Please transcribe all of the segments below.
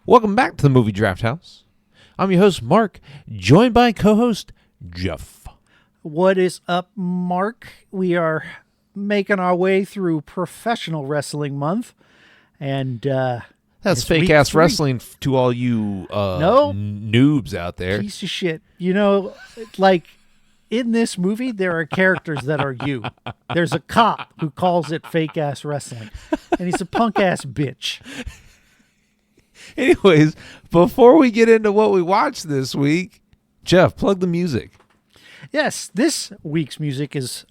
Welcome back to the Movie Draft House. I'm your host, Mark, joined by co-host Jeff. What is up, Mark? We are making our way through Professional Wrestling Month, and That's it's fake week ass 3. wrestling to all you No. noobs out there. Piece of shit. You know, like in this movie, there are characters that are you. There's a cop who calls it fake ass wrestling, and he's a punk ass bitch. Anyways, before we get into what we watched this week, Jeff, plug the music. Yes, this week's music is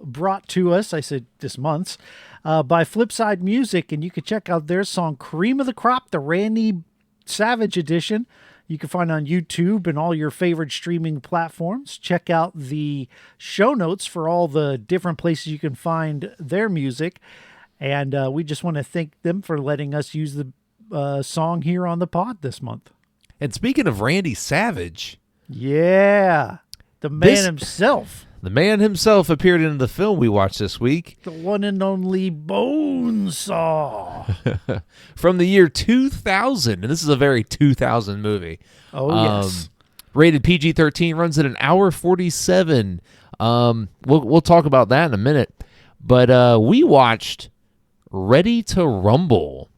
brought to us, I said this month's, by Flipside Music, and you can check out their song Cream of the Crop, the Randy Savage edition. You can find on YouTube and all your favorite streaming platforms. Check out the show notes for all the different places you can find their music. And we just want to thank them for letting us use the song here on the pod this month. And speaking of Randy Savage, Yeah, the man himself. the man himself appeared in the film we watched this week. The one and only Bonesaw. From the year 2000, and this is a very 2000 movie. Oh, yes. Rated PG-13, runs at an hour 47. We'll talk about that in a minute. But we watched Ready to Rumble,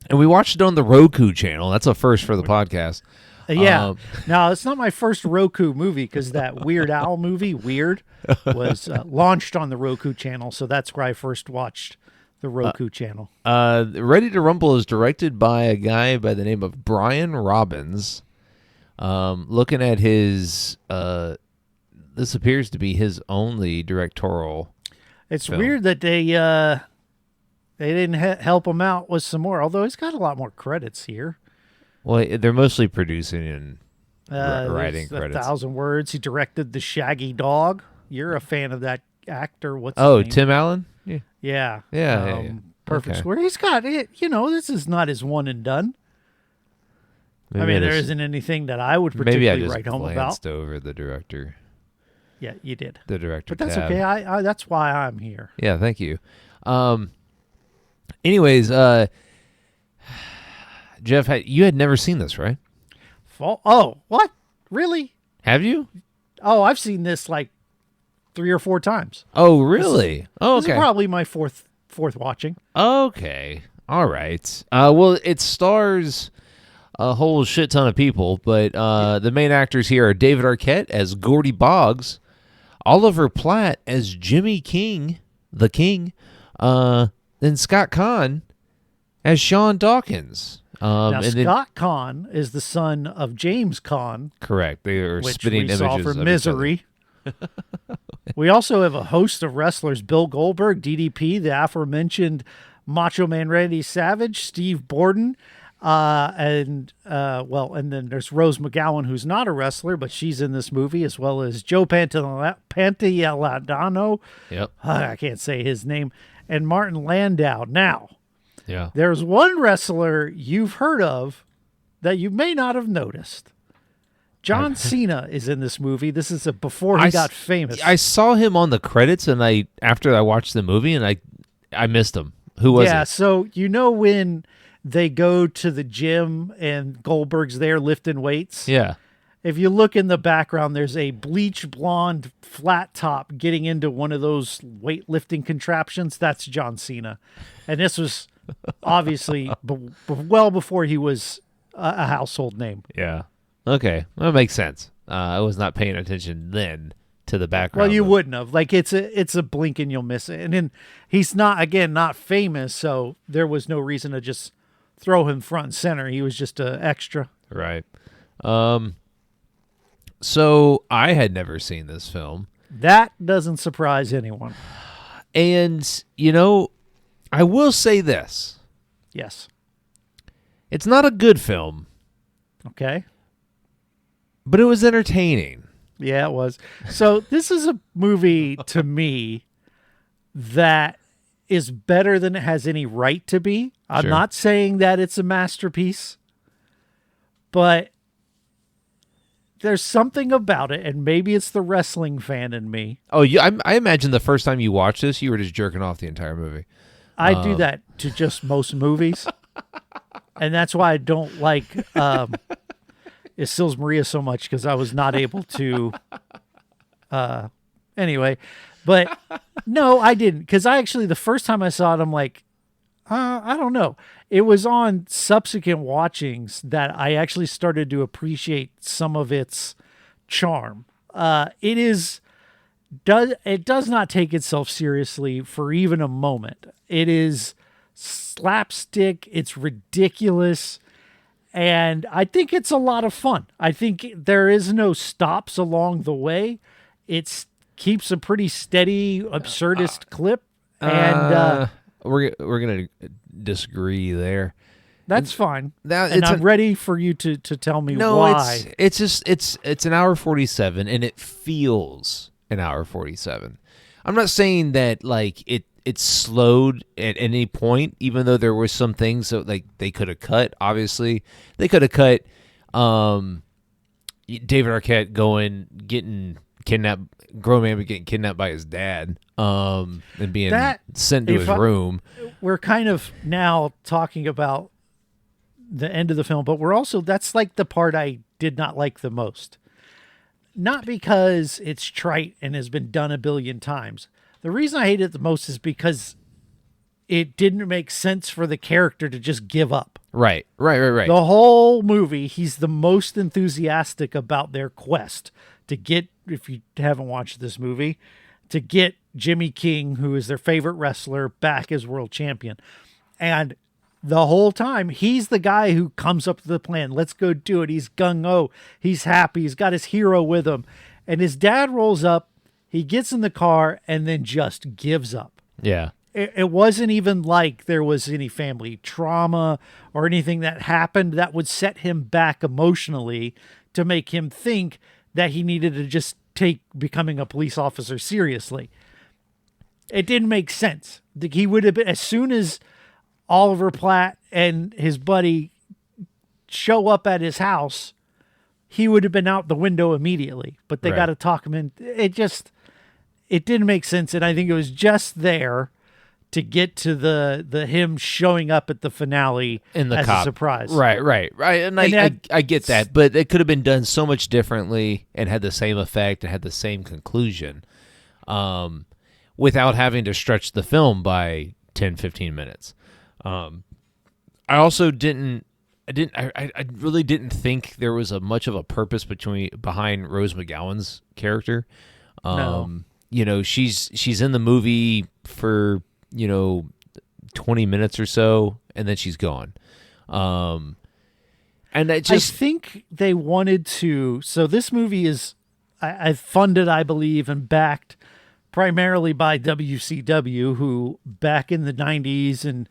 and we watched it on the Roku channel. That's a first for the podcast. Yeah. Now, it's not my first Roku movie because that Weird Al movie, Weird, was launched on the Roku channel. So that's where I first watched the Roku channel. Ready to Rumble is directed by a guy by the name of Brian Robbins. Looking at his, this appears to be his only directorial. It's film. weird that they didn't help him out with some more, although he's got a lot more credits here. Well, they're mostly producing and There's writing credits. 1,000 Words. He directed The Shaggy Dog. You're a fan of that actor. What's his name? Tim Allen? Yeah. Yeah. Yeah. Perfect Okay. Square. He's got it. You know, this is not his one and done. Maybe I mean, there just- isn't anything that I would Maybe I particularly just write home about. glanced over the director Yeah, you did. tab. But that's okay. I that's why I'm here. Yeah, thank you. Anyways, Jeff, you had never seen this, right? Oh, what? Really? Have you? Oh, I've seen this like 3 or 4 times. Oh, really? Oh, This is okay. probably my fourth watching. Okay. All right. Well, it stars a whole shit ton of people, but the main actors here are David Arquette as Gordy Boggs, Oliver Platt as Jimmy King, the King, then Scott Conn as Sean Dawkins. Now, and then- Scott Conn is the son of James Conn, correct. They are which spitting we images saw for of each other. Misery. We also have a host of wrestlers: Bill Goldberg, DDP, the aforementioned Macho Man Randy Savage, Steve Borden, and then there's Rose McGowan, who's not a wrestler, but she's in this movie, as well as Joe Pantoliano. Yep. I can't say his name, and Martin Landau. Now, Yeah. there's one wrestler you've heard of that you may not have noticed. John Cena is in this movie. This is before he got famous. I saw him on the credits, and after I watched the movie, and I missed him. Who was yeah, it? so you know when they go to the gym and Goldberg's there lifting weights? Yeah. If you look in the background, there's a bleach blonde flat top getting into one of those weightlifting contraptions. That's John Cena. And this was obviously well before he was a household name. Yeah. Okay. That makes sense. I was not paying attention then to the background. Well, you of- wouldn't have. Like it's a blink and you'll miss it. And then he's not famous, so there was no reason to just throw him front and center. He was just an extra. Right. So I had never seen this film. That doesn't surprise anyone. And, I will say this. Yes. It's not a good film, Okay. but it was entertaining. Yeah, it was. So this is a movie to me that is better than it has any right to be. I'm Sure. not saying that it's a masterpiece, but there's something about it, and maybe it's the wrestling fan in me. Oh, I imagine the first time you watched this, you were just jerking off the entire movie. I do that to just most movies. and that's why I don't like Sils Maria so much, because I was not able to. Anyway, but no, I didn't, because I actually, the first time I saw it, I'm like, I don't know. It was on subsequent watchings that I actually started to appreciate some of its charm. It does not take itself seriously for even a moment. It is slapstick. It's ridiculous. And I think it's a lot of fun. I think there is no stops along the way. It keeps a pretty steady, absurdist clip. And we're gonna disagree there. that's fine. That And I'm ready for you to tell me why. it's just it's an hour 47, and it feels an hour 47. I'm not saying that like it slowed at any point, even though there were some things that like they could have cut. Obviously, they could have cut David Arquette getting kidnapped, grown man getting kidnapped by his dad, and being sent to his room. We're kind of now talking about the end of the film, but that's like the part I did not like the most. Not because it's trite and has been done a billion times. The reason I hate it the most is because it didn't make sense for the character to just give up. Right. The whole movie, he's the most enthusiastic about their quest to get, if you haven't watched this movie, to get Jimmy King, who is their favorite wrestler, back as world champion. And the whole time, he's the guy who comes up with the plan. Let's go do it. He's gung-ho. He's happy. He's got his hero with him. And his dad rolls up. He gets in the car and then just gives up. Yeah. It wasn't even like there was any family trauma or anything that happened that would set him back emotionally to make him think that he needed to just take becoming a police officer seriously. It didn't make sense. He would have been, as soon as Oliver Platt and his buddy show up at his house, he would have been out the window immediately, but they got to talk him in. It didn't make sense. And I think it was just there to get to the him showing up at the finale in the as cop. a surprise. Right. And I get that, but it could have been done so much differently and had the same effect and had the same conclusion, without having to stretch the film by 10, 15 minutes. I also I really didn't think there was much of a purpose behind Rose McGowan's character. No. You know, she's in the movie for 20 minutes or so, and then she's gone. And I think they wanted to. So this movie is I funded, I believe, and backed primarily by WCW, who back in the 90s and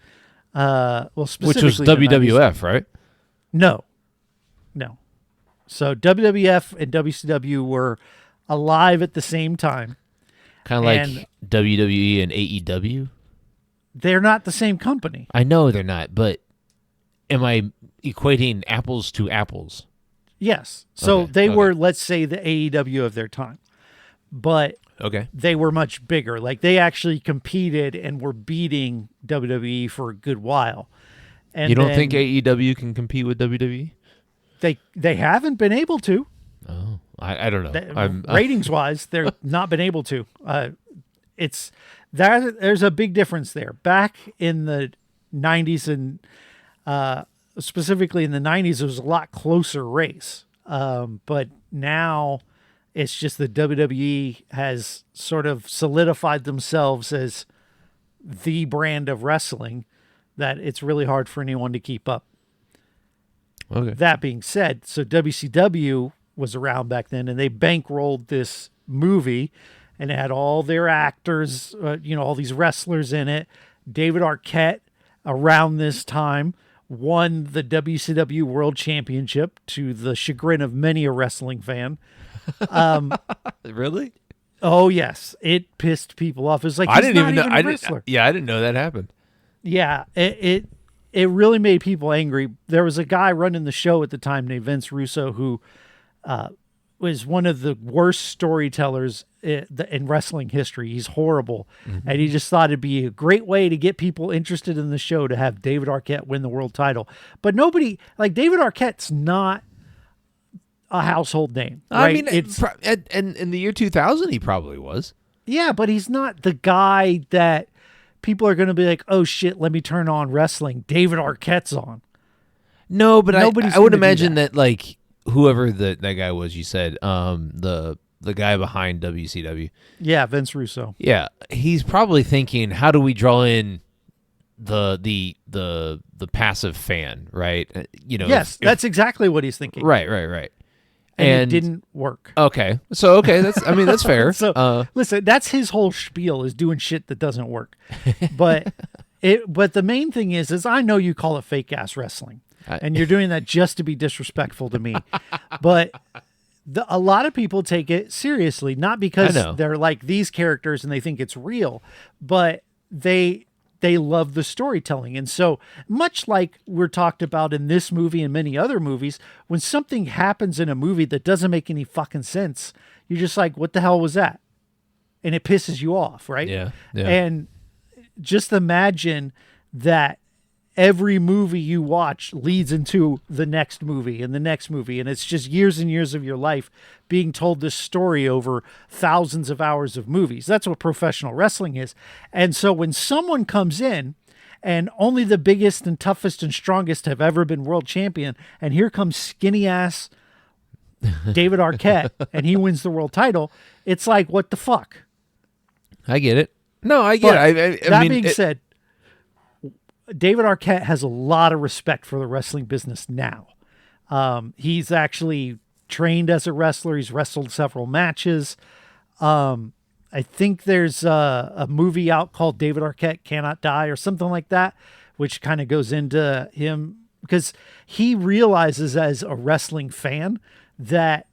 specifically which was the WWF, 90s, right? No. So WWF and WCW were alive at the same time. Kind of like WWE and AEW. They're not the same company. I know they're not, but am I equating apples to apples? Yes. So they okay. were, let's say, the AEW of their time. But they were much bigger. Like, they actually competed and were beating WWE for a good while. And you don't think AEW can compete with WWE? They haven't been able to. Oh, I don't know. Ratings wise, they're not been able to. There's a big difference there. Back in the 90s and specifically in the 90s, it was a lot closer race. But now it's just that WWE has sort of solidified themselves as the brand of wrestling that it's really hard for anyone to keep up. Okay. That being said, so WCW was around back then, and they bankrolled this movie, and it had all their actors, all these wrestlers in it. David Arquette, around this time, won the WCW World Championship to the chagrin of many a wrestling fan. Really? Oh yes, it pissed people off. It's like, I didn't even know. I didn't know that happened. Yeah, it really made people angry. There was a guy running the show at the time named Vince Russo who was one of the worst storytellers in wrestling history. He's horrible. And he just thought it'd be a great way to get people interested in the show to have David Arquette win the world title. But nobody, like, David Arquette's not a household name. Right? I mean, and in the year 2000, he probably was. Yeah, but he's not the guy that people are going to be like, oh shit, let me turn on wrestling. David Arquette's on. No, but Nobody's I would gonna do imagine that. that like whoever that guy was, you said, the guy behind WCW. Yeah, Vince Russo. Yeah, he's probably thinking, how do we draw in the passive fan, right? Yes, that's exactly what he's thinking. right. And it didn't work. Okay, that's I mean that's fair. So listen, that's his whole spiel, is doing shit that doesn't work. But but the main thing is I know you call it fake ass wrestling, and you're doing that just to be disrespectful to me. But a lot of people take it seriously, not because they're like these characters and they think it's real, but they love the storytelling. And so much like we're talked about in this movie and many other movies, when something happens in a movie that doesn't make any fucking sense, you're just like, what the hell was that? And it pisses you off, right? Yeah. And just imagine that every movie you watch leads into the next movie and the next movie. And it's just years and years of your life being told this story over thousands of hours of movies. That's what professional wrestling is. And so when someone comes in and only the biggest and toughest and strongest have ever been world champion, and here comes skinny ass David Arquette and he wins the world title, it's like, what the fuck? I get it. No, I get it. That being said, David Arquette has a lot of respect for the wrestling business now. He's actually trained as a wrestler. He's wrestled several matches. I think there's a movie out called David Arquette Cannot Die or something like that, which kind of goes into him because he realizes as a wrestling fan that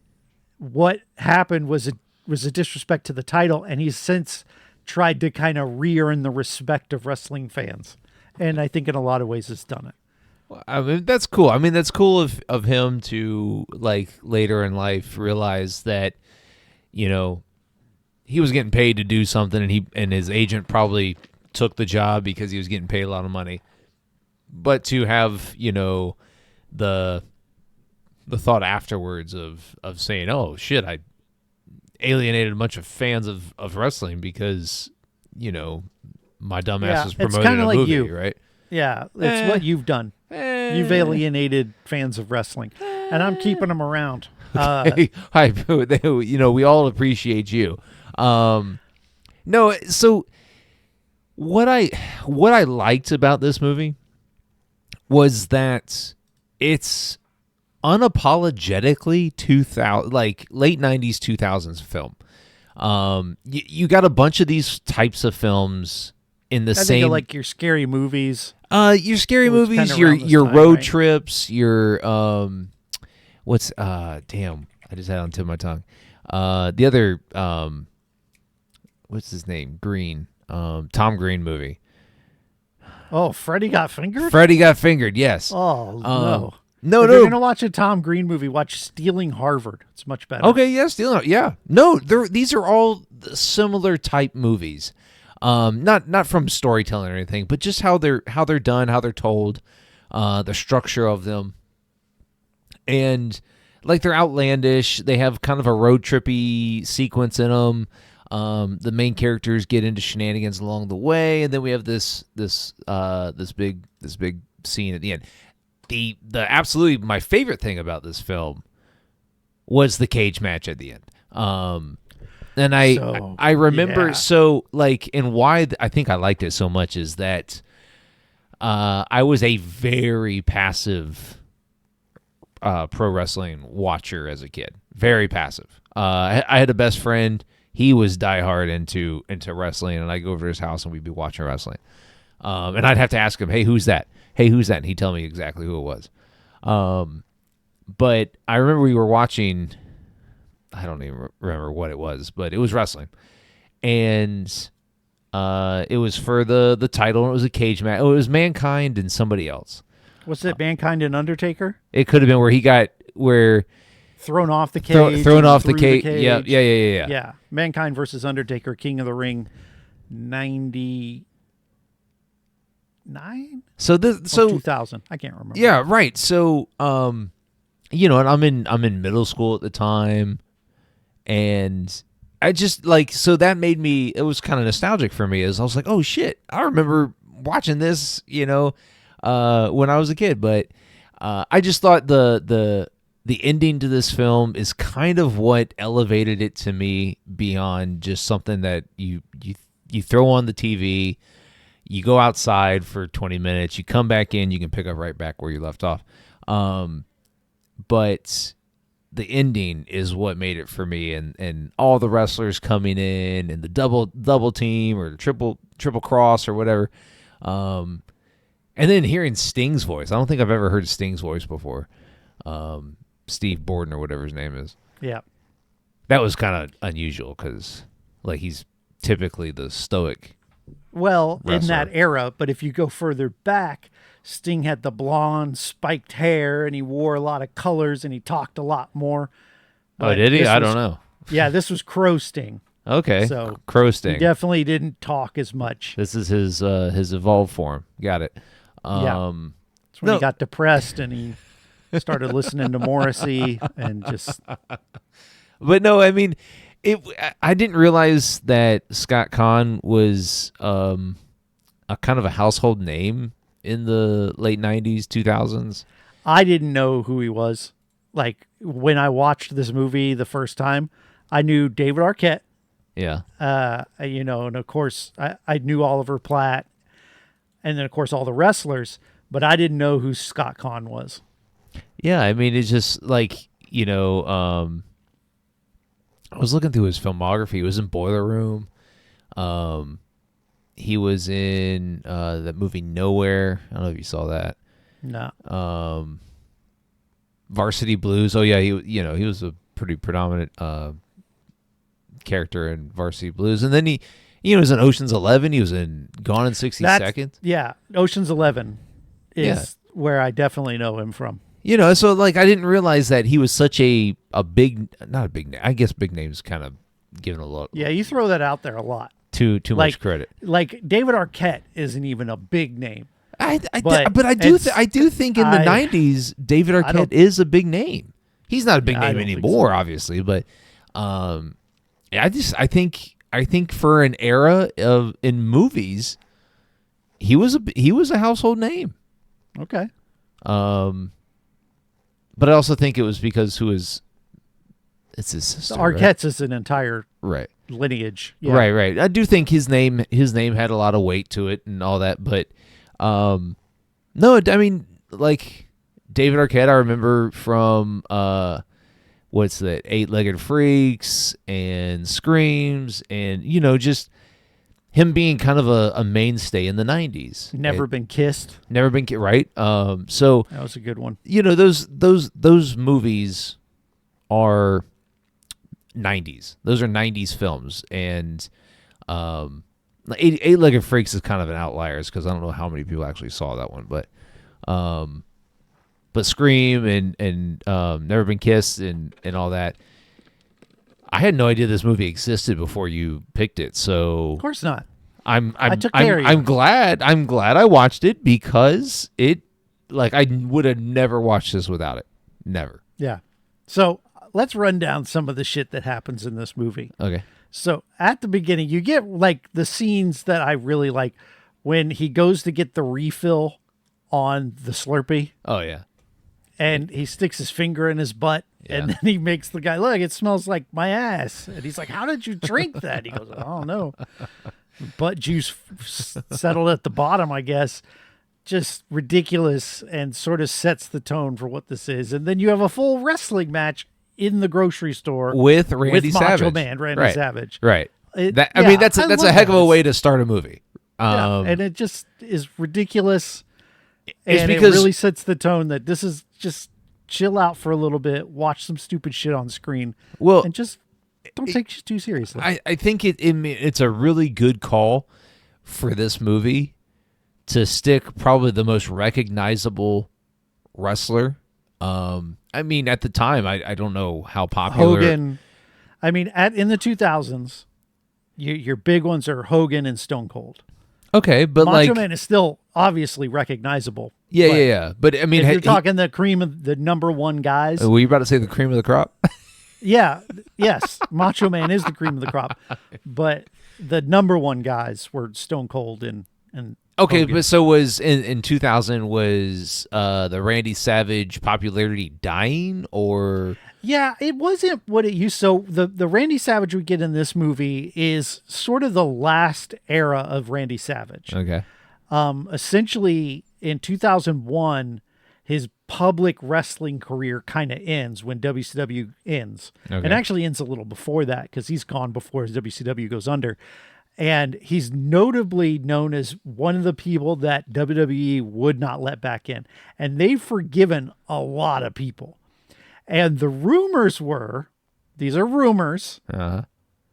what happened was a disrespect to the title, and he's since tried to kind of re-earn the respect of wrestling fans. And I think in a lot of ways it's done it. I mean, that's cool. I mean, that's cool of him to, like, later in life realize that, he was getting paid to do something, and his agent probably took the job because he was getting paid a lot of money. But to have, the thought afterwards of saying, oh shit, I alienated a bunch of fans of wrestling because, my dumbass was promoting a like movie, you. right? Yeah, it's what you've done. You've alienated fans of wrestling, and I'm keeping them around. Hi, we all appreciate you. No, so what I liked about this movie was that it's unapologetically 2000, like late 90s 2000s film. You got a bunch of these types of films in the same, think like your scary movies. Your scary movies, your time, road right? trips, your what's damn, I just had it on the tip of my tongue. The other what's his name? Green. Tom Green movie. Oh, Freddy Got Fingered? Freddy Got Fingered, yes. Oh, no. No, If no. you're going to watch a Tom Green movie, watch Stealing Harvard. It's much better. Okay, yeah, Stealing. Yeah. No, these are all similar type movies. Not from storytelling or anything, but just how they're done, how they're told, the structure of them. And like they're outlandish. They have kind of a road trippy sequence in them. The main characters get into shenanigans along the way, and then we have this big scene at the end. The absolutely my favorite thing about this film was the cage match at the end. And I remember, so like, and why I think I liked it so much is that I was a very passive pro wrestling watcher as a kid. Very passive. I had a best friend. He was diehard into wrestling, and I'd go over to his house and we'd be watching wrestling. And I'd have to ask him, hey, who's that? Hey, who's that? And he'd tell me exactly who it was. But I remember we were watching, I don't even remember what it was, but it was wrestling. And it was for the title, and it was a cage match. Oh, it was Mankind and somebody else. Was it Mankind and Undertaker? It could have been where thrown off the cage. thrown and off the through cage. Yeah. Yeah. Mankind versus Undertaker, King of the Ring, 99? So Or 2000. I can't remember. yeah, right. So and I'm in middle school at the time, and I just so that made me, it was kind of nostalgic for me, as I was like, oh shit, I remember watching this, when I was a kid. But I just thought the ending to this film is kind of what elevated it to me beyond just something that you throw on the TV, you go outside for 20 minutes, you come back in, you can pick up right back where you left off. But the ending is what made it for me, and all the wrestlers coming in, and the double team or the triple cross or whatever. And then hearing Sting's voice. I don't think I've ever heard Sting's voice before. Steve Borden or whatever his name is. Yeah. That was kind of unusual because he's typically the stoic. Well, wrestler. in that era, but if you go further back, Sting had the blonde spiked hair, and he wore a lot of colors, and he talked a lot more. Oh, did he? I don't know. Yeah, this was Crow Sting. Okay, So Crow Sting. He definitely didn't talk as much. This is his evolved form. Got it. Yeah. That's when he got depressed and he started listening to Morrissey and just. But no, I mean, I didn't realize that Scott Conn was a kind of a household name in the late 90s, 2000s. I didn't know who he was. Like, when I watched this movie the first time, I knew David Arquette. Yeah. And of course, I knew Oliver Platt, and then, of course, all the wrestlers, but I didn't know who Scott Conn was. Yeah, I mean, it's just I was looking through his filmography. He was in Boiler Room. He was in that movie Nowhere. I don't know if you saw that. No. Varsity Blues. Oh yeah, he was a pretty predominant character in Varsity Blues, and then he was in Ocean's 11. He was in Gone in 60 Seconds. Yeah, Ocean's 11 is where I definitely know him from. So I didn't realize that he was such a big, not a big name. I guess big name's kind of given a lot. Yeah, you throw that out there a lot. Too much credit. Like David Arquette isn't even a big name. I do think in the 90s David Arquette is a big name. He's not a big name anymore, obviously, but I think for an era in movies, he was a household name. Okay. But I also think it was because it's his sister. Arquette's is an entire right lineage. Yeah. Right. I do think his name had a lot of weight to it and all that, but no, I mean, David Arquette, I remember from what's that, Eight-Legged Freaks and Screams, and just him being kind of a mainstay in the 90s. Never Been Kissed. Right. So that was a good one. Those movies are 90s. Those are 90s films, and Eight-Legged Freaks is kind of an outlier because I don't know how many people actually saw that one, but Scream and Never Been Kissed and all that. I had no idea this movie existed before you picked it, so of course not. I'm glad I watched it because it I would have never watched this without it. Never. Yeah. So let's run down some of the shit that happens in this movie. Okay. So at the beginning, you get the scenes that I really like when he goes to get the refill on the Slurpee. Oh yeah. And he sticks his finger in his butt, and then he makes the guy, look, it smells like my ass. And he's like, how did you drink that? He goes, I don't know. Butt juice settled at the bottom, I guess. Just ridiculous, and sort of sets the tone for what this is. And then you have a full wrestling match in the grocery store with Randy Savage. Macho Man, Randy Savage. Right. That's a heck of a way to start a movie. And it just is ridiculous. And it really sets the tone that this is just chill out for a little bit, watch some stupid shit on screen, and just don't take it too seriously. I think it's a really good call for this movie to stick probably the most recognizable wrestler I mean, at the time, I don't know how popular. Hogan. I mean, in the 2000s, your big ones are Hogan and Stone Cold. Okay, but Macho like, Man is still obviously recognizable. yeah, but yeah, yeah. But I mean, if you're talking the cream of the number one guys, were you about to say the cream of the crop? yeah, yes, Macho Man is the cream of the crop, but the number one guys were Stone Cold and Okay, Hogan. but so was in 2000 was the Randy Savage popularity dying or Yeah, it wasn't what it used. So the Randy Savage we get in this movie is sort of the last era of Randy Savage. okay? Essentially, in 2001, his public wrestling career kind of ends when WCW ends, Okay. and actually ends a little before that because he's gone before his WCW goes under. And he's notably known as one of the people that WWE would not let back in, and they've forgiven a lot of people. And the rumors were, these are rumors. Uh-huh.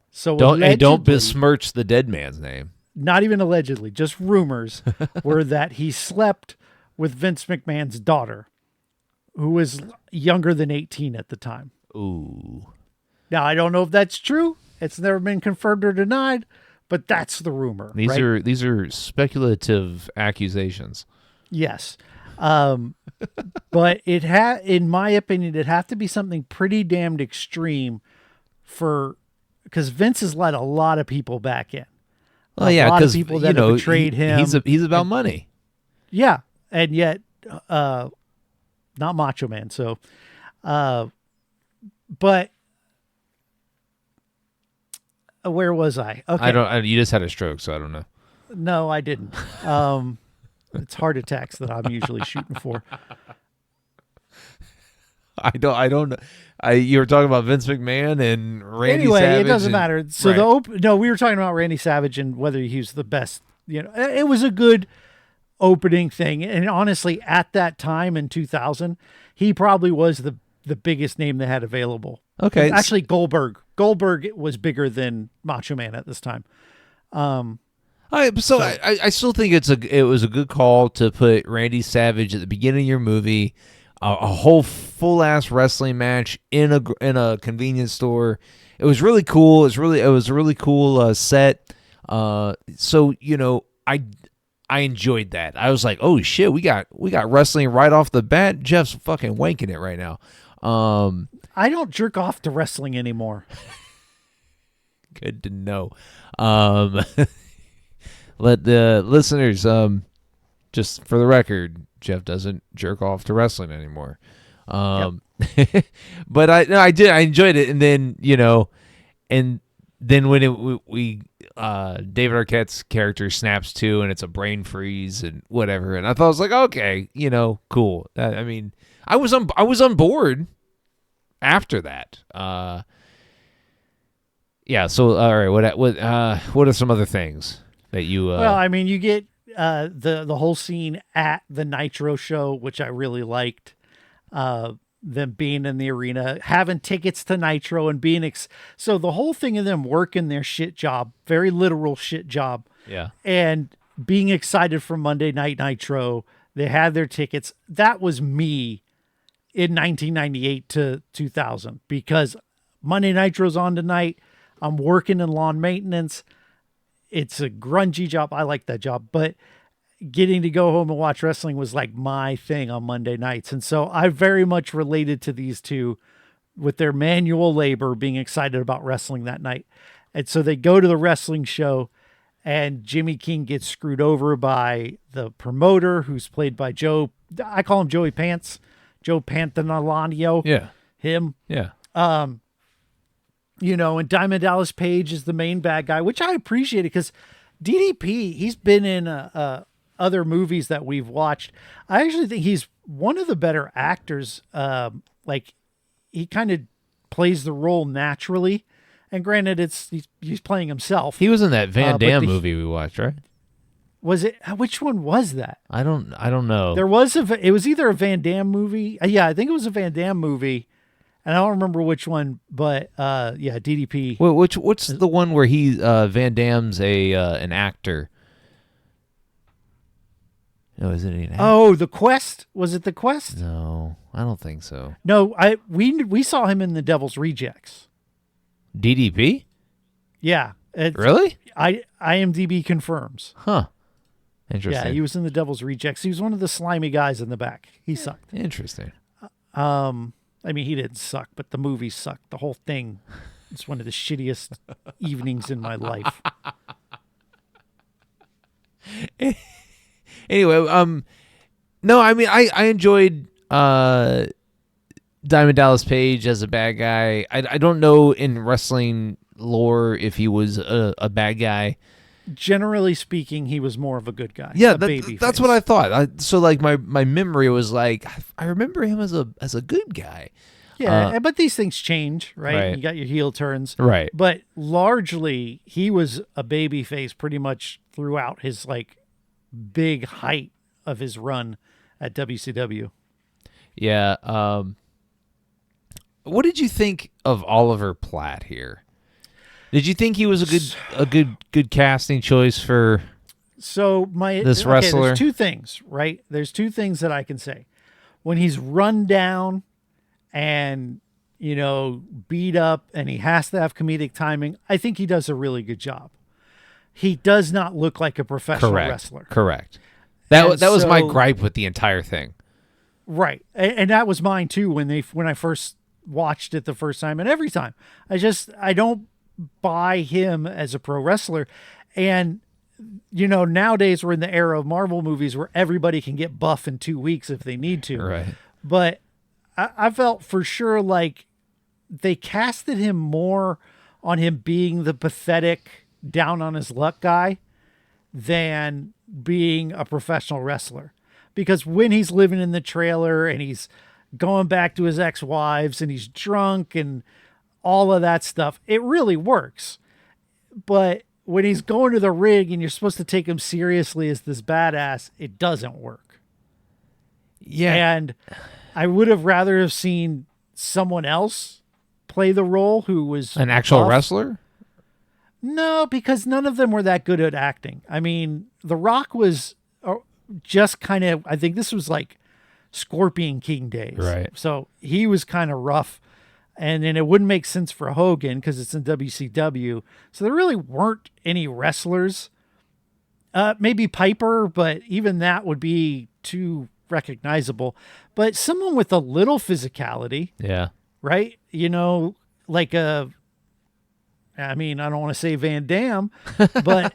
So Don't allegedly, besmirch the dead man's name. not even allegedly, just rumors were that he slept with Vince McMahon's daughter, who was younger than 18 at the time. Ooh. Now, I don't know if that's true. It's never been confirmed or denied, but that's the rumor. These right? these are speculative accusations. Yes. But in my opinion, it'd have to be something pretty damned extreme because Vince has let a lot of people back in. Well, A yeah, lot of because people that have betrayed him. He's about money. Yeah. And yet, not Macho Man. So, but where was I? Okay. You just had a stroke, so I don't know. No, I didn't. It's heart attacks that I'm usually shooting for. I don't know. You were talking about Vince McMahon and Randy Anyway, Savage. it doesn't and- matter. So right. no, we were talking about Randy Savage and whether he was the best. You know, it was a good opening thing, and honestly, at that time in 2000, he probably was the biggest name they had available. Okay. Actually, Goldberg was bigger than Macho Man at this time. I still think it was a good call to put Randy Savage at the beginning of your movie, a whole full ass wrestling match in a convenience store. It was really cool. It was a really cool set. So I enjoyed that. I was like, oh shit, we got wrestling right off the bat. Jeff's fucking wanking it right now. I don't jerk off to wrestling anymore. Good to know. Let the listeners, just for the record, Jeff doesn't jerk off to wrestling anymore. But I did. I enjoyed it, and then and then when David Arquette's character snaps to, and it's a brain freeze and whatever, and I thought I was like, okay, cool. I mean, I was on board after that. Yeah. So all right, what are some other things that you? Well, I mean, you get the whole scene at the Nitro show, which I really liked. Them being in the arena, having tickets to Nitro, and being so the whole thing of them working their shit job, very literal shit job, Yeah. and being excited for Monday Night Nitro. They had their tickets. That was me in 1998 to 2000 because Monday Nitro's on tonight. I'm working in lawn maintenance. It's a grungy job. I like that job, but getting to go home and watch wrestling was like my thing on Monday nights. And so I very much related to these two with their manual labor, being excited about wrestling that night. And so they go to the wrestling show, and Jimmy King gets screwed over by the promoter, who's played by Joe. I call him Joey Pants, Joe Pantanalanio. Yeah. Him. Yeah. And Diamond Dallas Page is the main bad guy, which I appreciate it because DDP, he's been in other movies that we've watched. I actually think he's one of the better actors. Like he kind of plays the role naturally, and granted, he's playing himself. He was in that Van but Damme movie we watched, right? Was it? Which one was that? I don't know. There was it was either a Van Damme movie. Yeah, I think it was a Van Damme movie. And I don't remember which one, but yeah, DDP. Well, what's the one where he Van Damme's an actor? No, is it an Oh, The Quest. Was it The Quest? No, I don't think so. No, we saw him in The Devil's Rejects. DDP? Yeah. Really? IMDb confirms. Huh. Interesting. Yeah, he was in The Devil's Rejects. He was one of the slimy guys in the back. He sucked. Interesting. I mean, he didn't suck, but the movie sucked. The whole thing is one of the shittiest evenings in my life. Anyway, no, I mean, I enjoyed Diamond Dallas Page as a bad guy. I don't know in wrestling lore if he was a bad guy. Generally speaking, he was more of a good guy. Yeah, baby that's face. what I thought. So like my memory was like I remember him as a good guy. Yeah, but these things change, right? Right. You got your heel turns. Right. But largely, he was a baby face pretty much throughout his like big height of his run at WCW. Yeah. What did you think of Oliver Platt here? Did you think he was a good casting choice for So this wrestler? There's two things, right? There's two things that I can say. When he's run down and beat up and he has to have comedic timing, I think he does a really good job. He does not look like a professional wrestler. Correct. That was my so- gripe with the entire thing. Right. And that was mine too when I first watched it the first time and every time. I don't buy him as a pro wrestler. And nowadays we're in the era of Marvel movies where everybody can get buff in 2 weeks if they need to. Right. But I felt for sure like they casted him more on him being the pathetic, down on his luck guy than being a professional wrestler. Because when he's living in the trailer and he's going back to his ex-wives and he's drunk and all of that stuff, it really works. But when he's going to the ring and you're supposed to take him seriously as this badass, it doesn't work. Yeah. And I would have rather have seen someone else play the role who was An actual buff. wrestler? No, because none of them were that good at acting. I mean, The Rock was just kind of, I think this was like Scorpion King days. Right. So he was kind of rough. And then it wouldn't make sense for Hogan because it's in WCW. So there really weren't any wrestlers. Maybe Piper, but even that would be too recognizable. But someone with a little physicality, Yeah. right? Like I don't want to say Van Damme, but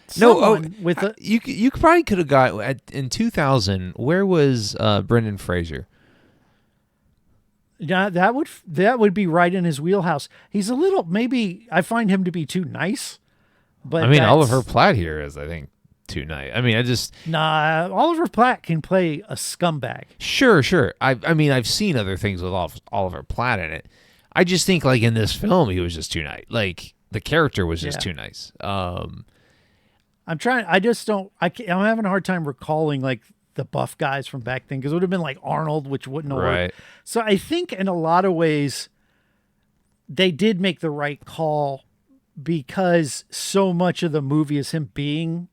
someone with a, you probably could have got in 2000. Where was Brendan Fraser? yeah, that would be right in his wheelhouse. He's a little, maybe I find him to be too nice, but I mean, that's- Oliver Platt here is, I think, too nice. I mean, Nah, Oliver Platt can play a scumbag. sure. I mean, I've seen other things with Oliver Platt in it. I just think, like, in this film, he was just too nice. Like, the character was just Yeah. too nice. I'm trying. I'm having a hard time recalling like the buff guys from back then because it would have been like Arnold, which wouldn't have Right. worked. So I think in a lot of ways they did make the right call because so much of the movie is him being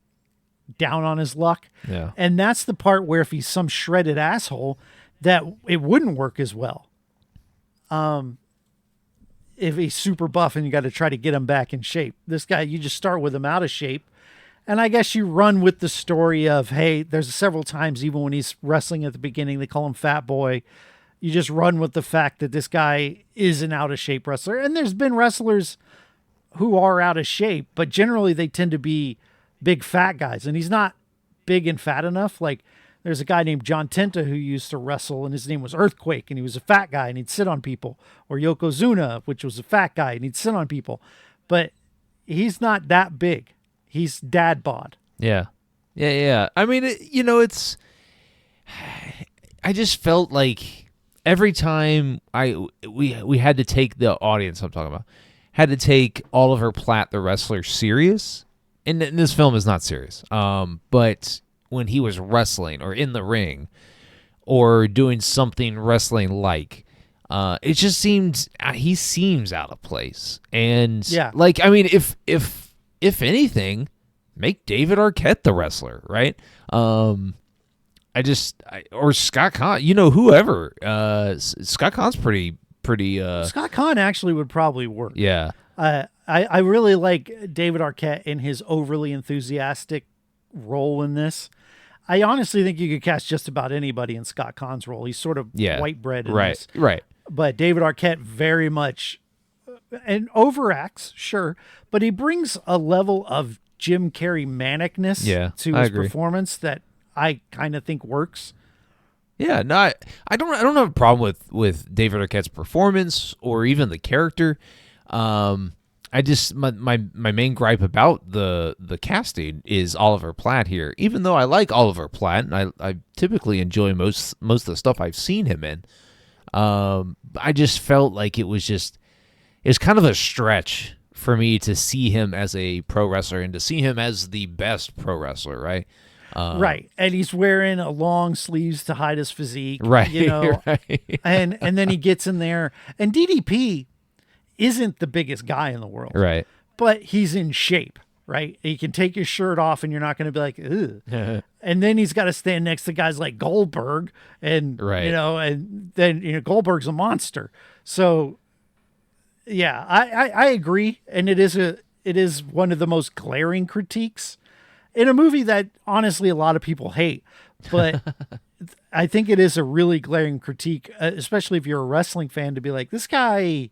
down on his luck. Yeah. And that's the part where if he's some shredded asshole, that it wouldn't work as well. If he's super buff and you got to try to get him back in shape. This guy, you just start with him out of shape. And I guess you run with the story of, hey, there's several times, even when he's wrestling at the beginning, they call him Fat Boy. You just run with the fact that this guy is an out of shape wrestler. And there's been wrestlers who are out of shape, but generally they tend to be big fat guys. And he's not big and fat enough. Like there's a guy named John Tenta who used to wrestle and his name was Earthquake and he was a fat guy and he'd sit on people. Or Yokozuna, which was a fat guy and he'd sit on people. But he's not that big. He's dad bod. Yeah. I mean, it's. I just felt like every time we had to take the audience I'm talking about had to take Oliver Platt the wrestler serious, and this film is not serious. But when he was wrestling or in the ring or doing something wrestling like. It just seemed he seems out of place, and Yeah. like I mean, if anything, make David Arquette the wrestler, right? Or Scott Conn, whoever. Scott Conn's pretty. Scott Conn actually would probably work. Yeah, I really like David Arquette in his overly enthusiastic role in this. I honestly think you could cast just about anybody in Scott Conn's role. He's sort of white bread in this. Right. But David Arquette very much and overacts, sure, but he brings a level of Jim Carrey manicness to his performance that I kind of think works. Yeah, no, I don't have a problem with David Arquette's performance or even the character. I just my main gripe about the casting is Oliver Platt here. Even though I like Oliver Platt, and I typically enjoy most of the stuff I've seen him in, I just felt like it was kind of a stretch for me to see him as a pro wrestler and to see him as the best pro wrestler, right? Right, and he's wearing a long sleeves to hide his physique, right? Right. and then he gets in there, and DDP isn't the biggest guy in the world, right? But he's in shape, right? He can take his shirt off, and you're not going to be like, ugh. And then he's got to stand next to guys like Goldberg, and and then Goldberg's a monster. So, yeah, I agree, and it is one of the most glaring critiques in a movie that honestly a lot of people hate, but I think it is a really glaring critique, especially if you're a wrestling fan, to be like, this guy,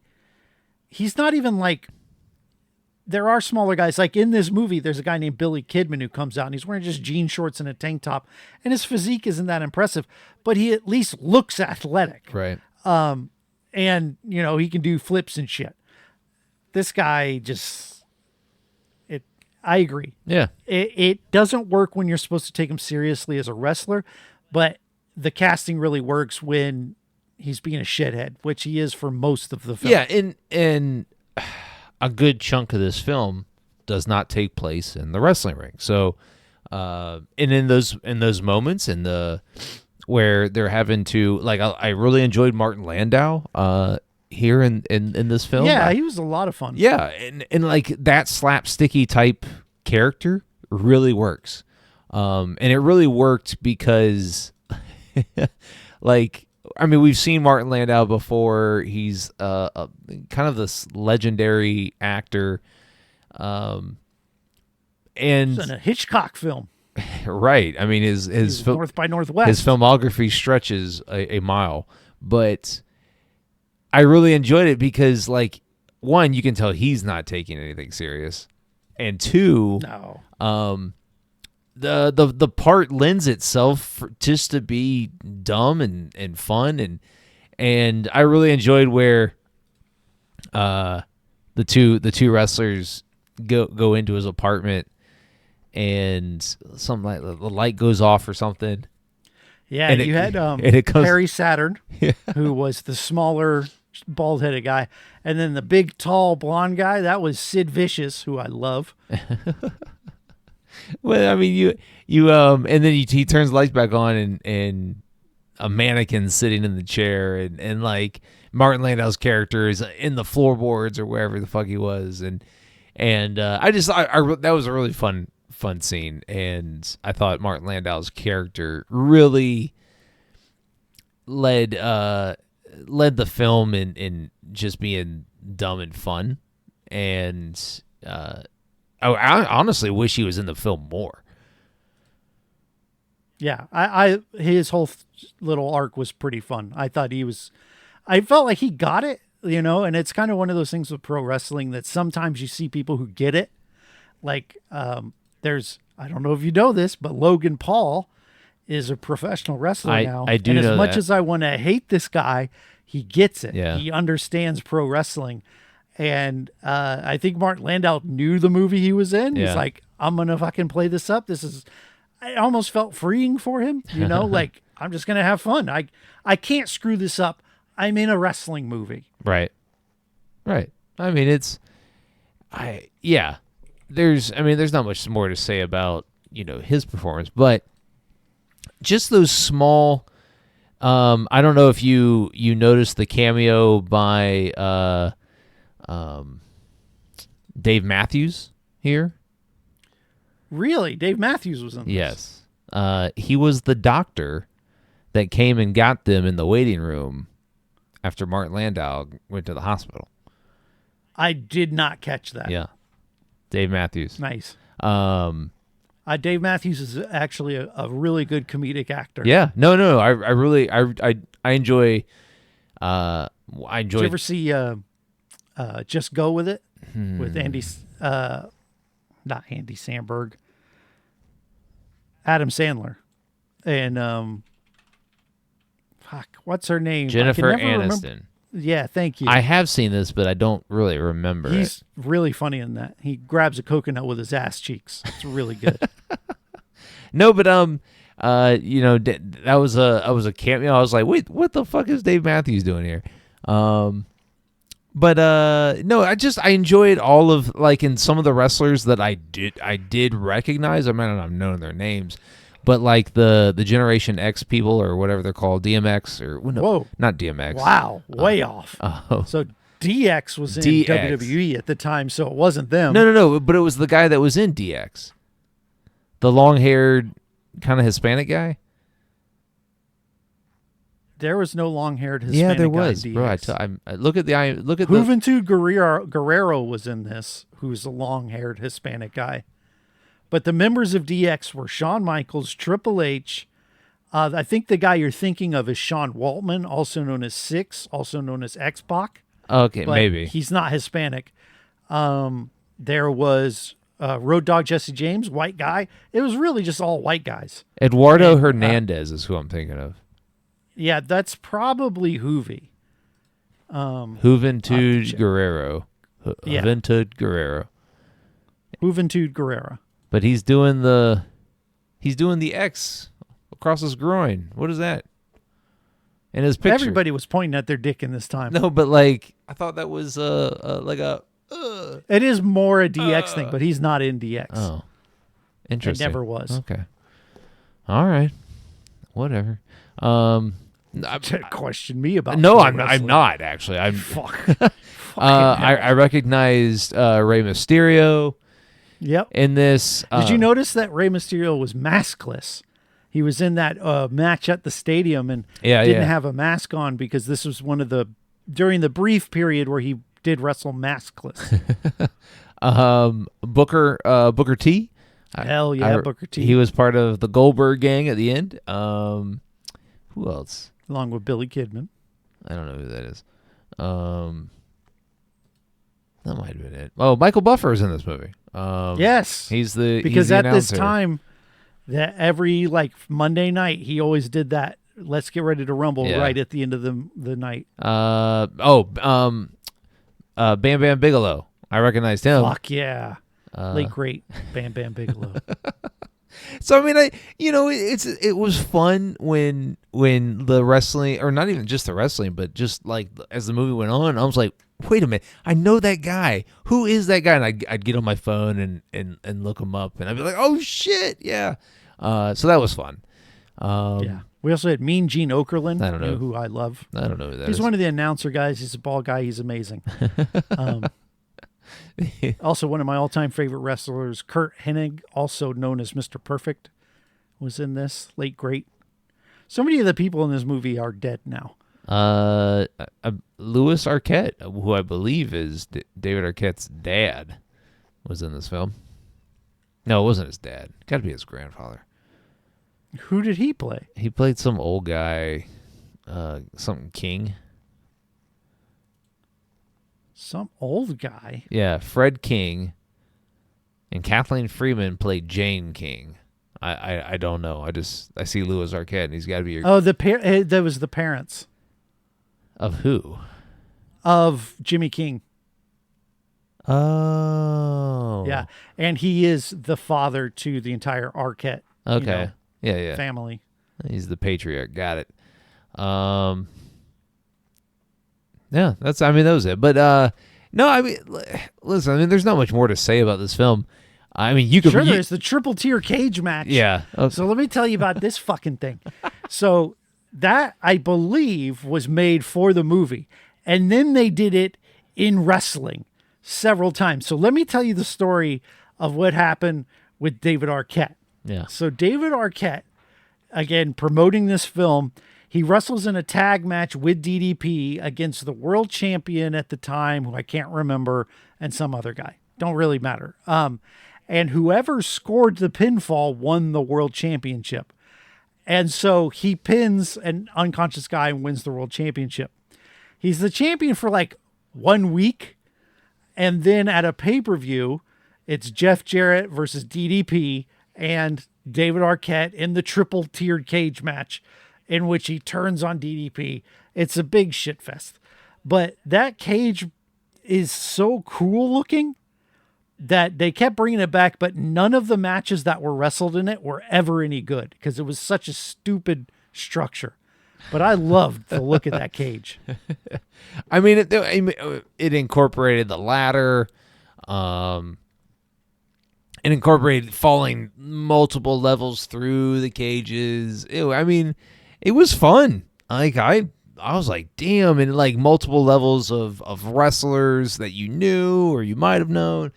he's not even like, there are smaller guys. Like in this movie, there's a guy named Billy Kidman who comes out and he's wearing just jean shorts and a tank top, and his physique isn't that impressive, but he at least looks athletic. Right. And he can do flips and shit. This guy I agree. Yeah. It doesn't work when you're supposed to take him seriously as a wrestler, but the casting really works when he's being a shithead, which he is for most of the film. Yeah, and a good chunk of this film does not take place in the wrestling ring. So, and in those moments where they're having to, like, I really enjoyed Martin Landau here in this film. Yeah, he was a lot of fun. Yeah, and like that slapsticky type character really works. And it really worked because like, I mean, we've seen Martin Landau before. He's a kind of this legendary actor. And it's in a Hitchcock film. Right. I mean, his North by Northwest. His filmography stretches a mile, but I really enjoyed it because, like, one, you can tell he's not taking anything serious, and two, the part lends itself just to be dumb and fun, and I really enjoyed where the two wrestlers go into his apartment and something like the light goes off or something. Yeah, and you had Perry Saturn, who was the smaller, bald-headed guy, and then the big, tall, blonde guy, that was Sid Vicious, who I love. Well, I mean, and then he turns the lights back on, and a mannequin sitting in the chair, and like Martin Landau's character is in the floorboards or wherever the fuck he was, and I that was a really fun scene, and I thought Martin Landau's character really led the film in just being dumb and fun, and I honestly wish he was in the film more. Yeah, his whole little arc was pretty fun. I felt like he got it, and it's kind of one of those things with pro wrestling that sometimes you see people who get it. Like, I don't know if you know this, but Logan Paul is a professional wrestler now. I do know that. And as much as I want to hate this guy, he gets it. Yeah. He understands pro wrestling. And I think Martin Landau knew the movie he was in. Yeah. He's like, I'm going to fucking play this up. I almost felt freeing for him, like, I'm just going to have fun. I can't screw this up. I'm in a wrestling movie. Right. I mean, there's not much more to say about, his performance, but just those small, I don't know if you noticed the cameo by Dave Matthews here. Really? Dave Matthews was in this? Yes. He was the doctor that came and got them in the waiting room after Martin Landau went to the hospital. I did not catch that. Yeah. Dave Matthews. Nice. Um, Dave Matthews is actually a really good comedic actor. yeah. No. I really I enjoy I Did enjoy you ever see Just Go With It with Andy not Andy Samberg, Adam Sandler, and fuck, what's her name? Jennifer I can never Aniston. remember. Yeah, thank you. I have seen this, but I don't really remember He's it. really funny in that. He grabs a coconut with his ass cheeks. It's really good. No, but that was a cameo. I was like, wait, what the fuck is Dave Matthews doing here? But no, I enjoyed all of, like, in some of the wrestlers that I did recognize. I might not have known their names, but like the Generation X people or whatever they're called, DMX or no, Whoa. not DMX. Wow, way off. Oh. So DX was in DX. WWE at the time, so it wasn't them. No, but it was the guy that was in DX, the long-haired kind of Hispanic guy. There was no long-haired Hispanic Yeah, there guy in was, bro. DX. I look at the Juventud Guerrero was in this, who's a long-haired Hispanic guy. But the members of DX were Shawn Michaels, Triple H. I think the guy you're thinking of is Sean Waltman, also known as Six, also known as X-Pac. Okay, But maybe. he's not Hispanic. There was Road Dogg Jesse James, white guy. It was really just all white guys. Eduardo Hernandez is who I'm thinking of. Yeah, that's probably Hoovy. Juventud Guerrero. Yeah. Juventud Guerrero. Juventud Guerrero. But he's doing the X across his groin. What is that? In his picture. Everybody was pointing at their dick in this time. No, but like I thought that was like a. It is more a DX thing, but he's not in DX. Oh, It interesting. never was. Okay. All right. Whatever. Question me about No, pro I'm wrestling. not actually. I'm. Fuck. I recognized Rey Mysterio Yep. in this. Did you notice that Rey Mysterio was maskless? He was in that match at the stadium and didn't have a mask on because this was one of during the brief period where he did wrestle maskless. Booker T. Hell yeah, Booker T. He was part of the Goldberg gang at the end. Who else? Along with Billy Kidman. I don't know who that is. That might have been it. Oh, Michael Buffer is in this movie. Yes. He's because the at this announcer. time, that every Monday night, he always did that. Let's get ready to rumble Yeah. right at the end of the night. Bam Bam Bigelow. I recognized him. Fuck yeah. Late great Bam Bam Bigelow. So I mean, it was fun when the wrestling, or not even just the wrestling, but just like as the movie went on, I was like, wait a minute, I know that guy. Who is that guy? And I'd get on my phone and look him up, and I'd be like, oh shit, yeah. So that was fun. Yeah. We also had Mean Gene Okerlund, I don't know. who I love. I don't know who that He's is. one of the announcer guys. He's a bald guy. He's amazing. Also, one of my all-time favorite wrestlers, Kurt Hennig, also known as Mr. Perfect, was in this. Late great. So many of the people in this movie are dead now. Louis Arquette, who I believe is David Arquette's dad, was in this film. No, it wasn't his dad. Got to be his grandfather. Who did he play? He played some old guy, something King. Some old guy. Yeah, Fred King. And Kathleen Freeman played Jane King. I don't know. I see Louis Arquette, and he's got to be Oh, that was the parents of who? of Jimmy King. Oh, Yeah, and he is the father to the entire Arquette Okay, yeah. family. He's the patriarch. Got it. Yeah, that was it. But no, I mean, listen. I mean, there's not much more to say about this film. I mean, you could. Sure, there's the triple tier cage match. Yeah. Okay. So let me tell you about this fucking thing. So that, I believe, was made for the movie. And then they did it in wrestling several times. So let me tell you the story of what happened with David Arquette. Yeah. So David Arquette, again, promoting this film, he wrestles in a tag match with DDP against the world champion at the time, who I can't remember, and some other guy. Don't really matter. And whoever scored the pinfall won the world championship. And so he pins an unconscious guy and wins the world championship. He's the champion for like 1 week. And then at a pay-per-view, it's Jeff Jarrett versus DDP and David Arquette in the triple tiered cage match in which he turns on DDP. It's a big shit fest. But that cage is so cool looking that they kept bringing it back, but none of the matches that were wrestled in it were ever any good because it was such a stupid structure. But I loved the look of that cage. I mean, it incorporated the ladder. It incorporated falling multiple levels through the cages. It was fun. Like I was like, damn, and like multiple levels of wrestlers that you knew or you might have known.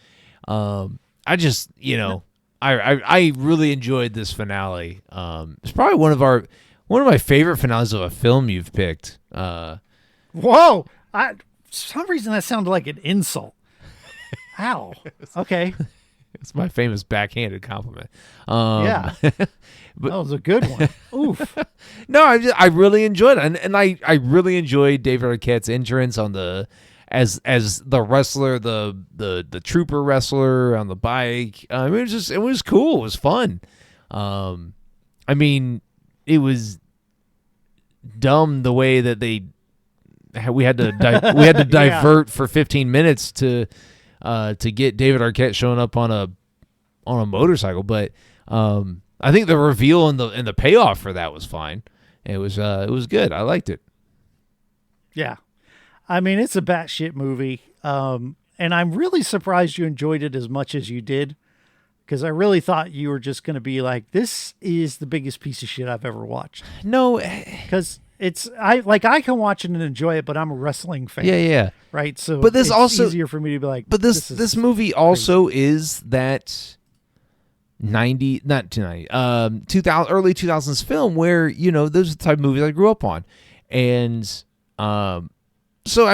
I just, I really enjoyed this finale. It's probably one of my favorite finales of a film you've picked. Whoa! For some reason that sounded like an insult. Ow. Okay. It's my famous backhanded compliment. Yeah. That was a good one. Oof. No, I really enjoyed it, and I really enjoyed David Arquette's entrance on the as the wrestler, the trooper wrestler on the bike. It was cool. It was fun. It was dumb the way that we had to divert for 15 minutes to get David Arquette showing up on a motorcycle, but I think the reveal and the payoff for that was fine. It was good. I liked it. Yeah. I mean, it's a batshit movie. And I'm really surprised you enjoyed it as much as you did, because I really thought you were just going to be like, this is the biggest piece of shit I've ever watched. No, because I can watch it and enjoy it, but I'm a wrestling fan. Yeah. Right. So but this it's also easier for me to be like, but this movie also is that 2000 early 2000s film where, those are the type of movies I grew up on. And, so,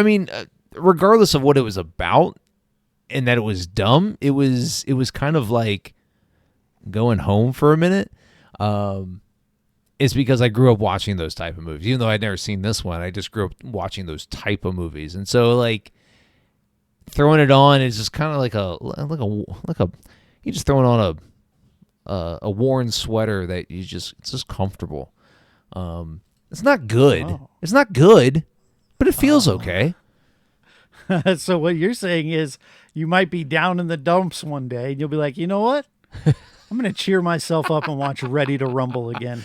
regardless of what it was about and that it was dumb, it was kind of like going home for a minute. It's because I grew up watching those type of movies. Even though I'd never seen this one, I just grew up watching those type of movies. And so, like, throwing it on is just kind of like you just throwing on a worn sweater that it's just comfortable. It's not good. Oh. It's not good, but it feels okay. So what you're saying is you might be down in the dumps one day and you'll be like, you know what? I'm going to cheer myself up and watch Ready to Rumble again.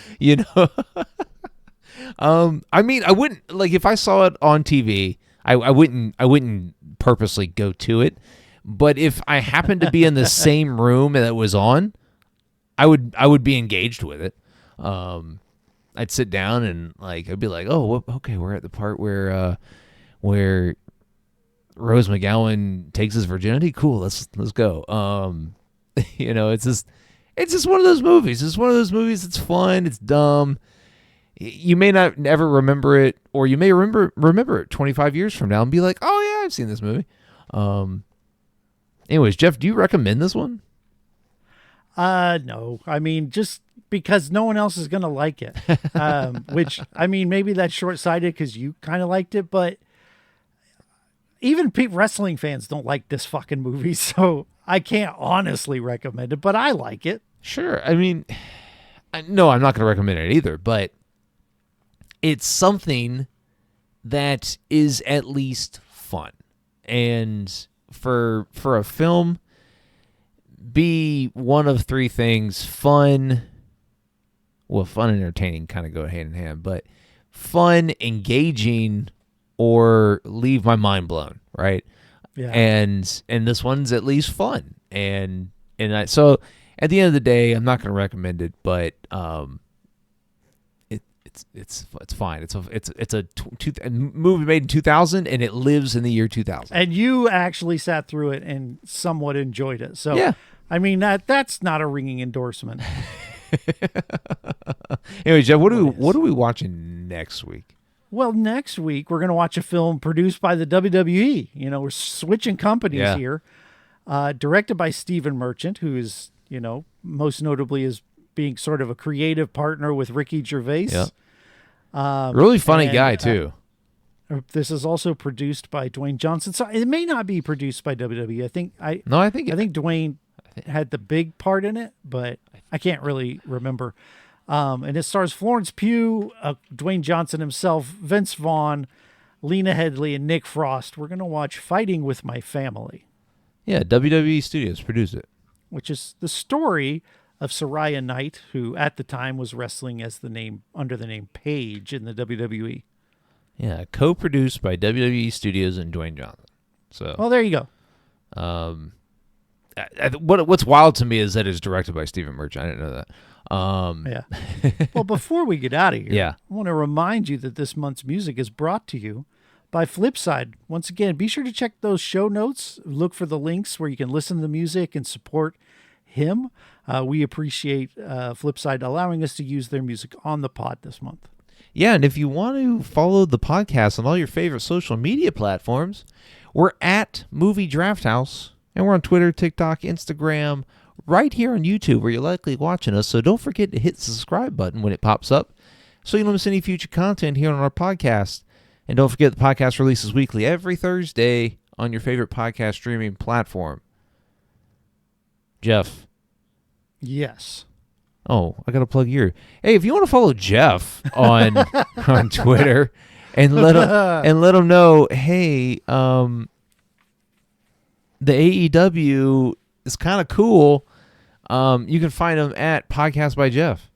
I wouldn't, like, if I saw it on TV, I wouldn't purposely go to it. But if I happened to be in the same room that it was on, I would be engaged with it. I'd sit down and I'd be like, oh, okay, we're at the part where Rose McGowan takes his virginity. Cool, let's go. It's just one of those movies. It's one of those movies that's fun. It's dumb. You may not ever remember it, or you may remember it 25 years from now and be like, oh yeah, I've seen this movie. Anyways, Jeff, do you recommend this one? No. Just because no one else is going to like it. Which, maybe that's short-sighted because you kind of liked it, but even wrestling fans don't like this fucking movie, so I can't honestly recommend it, but I like it. Sure. No, I'm not going to recommend it either, but it's something that is at least fun. And for a film, be one of three things: fun. Well, fun and entertaining kind of go hand in hand, but fun, engaging, or leave my mind blown, right? Yeah. And this one's at least fun. So at the end of the day, I'm not going to recommend it, but it's fine. It's a movie made in 2000, and it lives in the year 2000. And you actually sat through it and somewhat enjoyed it. So yeah. I mean, that's not a ringing endorsement. Anyway, Jeff, what are we watching next week? Well, next week we're going to watch a film produced by the WWE. You know, we're switching companies Yeah. here. Directed by Stephen Merchant, who is, you know, most notably as being sort of a creative partner with Ricky Gervais. Yeah. Really funny and, guy too. This is also produced by Dwayne Johnson. So it may not be produced by WWE. I think I think Dwayne had the big part in it, but I can't really remember. And it stars Florence Pugh, Dwayne Johnson himself, Vince Vaughn, Lena Headey, and Nick Frost. We're going to watch Fighting with My Family, yeah, WWE Studios produced it. which is the story of Saraya Knight, who at the time was wrestling as under the name Paige in the WWE. Yeah, co-produced by WWE Studios and Dwayne Johnson. So, Well, there you go. what's wild to me is that it's directed by Stephen Merchant. I didn't know that. Yeah. Well, before we get out of here, Yeah. I want to remind you that this month's music is brought to you by Flipside. Once again, be sure to check those show notes. Look for the links where you can listen to the music and support him. We appreciate Flipside allowing us to use their music on the pod this month. Yeah, and if you want to follow the podcast on all your favorite social media platforms, we're at Movie Draft House, and we're on Twitter, TikTok, Instagram, right here on YouTube where you're likely watching us. So don't forget to hit the subscribe button when it pops up so you don't miss any future content here on our podcast. And don't forget the podcast releases weekly every Thursday on your favorite podcast streaming platform. Jeff. Yes. Oh, I got to plug here. Hey, if you want to follow Jeff on on Twitter and let him know, hey, the AEW is kind of cool. You can find him at Podcast by Jeff.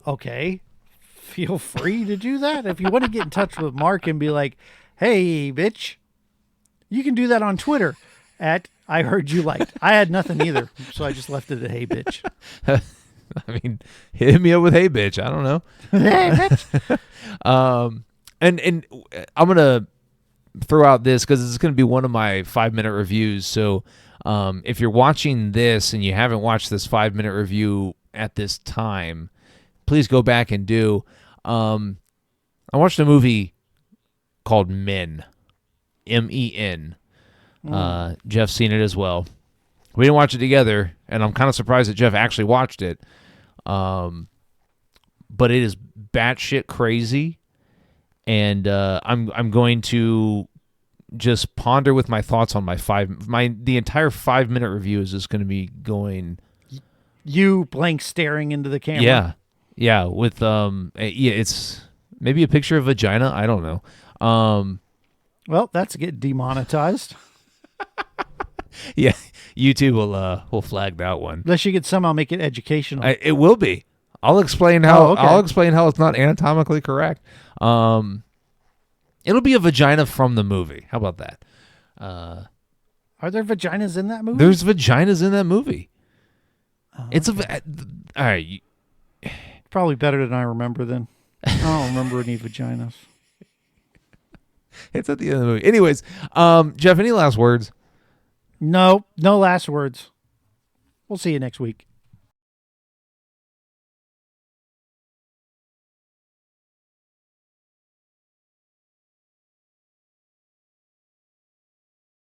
Okay. Feel free to do that. If you want to get in touch with Mark and be like, hey, bitch, you can do that on Twitter at I Heard You Liked. I had nothing either, so I just left it at hey, bitch. I mean, hit me up with hey, bitch. I don't know. Hey, bitch. And I'm gonna throw out this because it's gonna be one of my 5-minute reviews. So, if you're watching this and you haven't watched this 5-minute review at this time, please go back and do. I watched a movie called Men, Men. Jeff's seen it as well. We didn't watch it together, and I'm kind of surprised that Jeff actually watched it. But it is batshit crazy, and I'm going to just ponder with my thoughts on the entire 5-minute review is just going to be going. You blank staring into the camera. Yeah, with it's maybe a picture of vagina. I don't know. Well, that's get demonetized. Yeah, YouTube will flag that one. Unless you could somehow make it educational. It will be. I'll explain how. okay. I'll explain how it's not anatomically correct. It'll be a vagina from the movie. How about that? Are there vaginas in that movie? There's vaginas in that movie. It's all right. Probably better than I remember then. I don't remember any vaginas. It's at the end of the movie. Anyways, Jeff, any last words? No last words. We'll see you next week.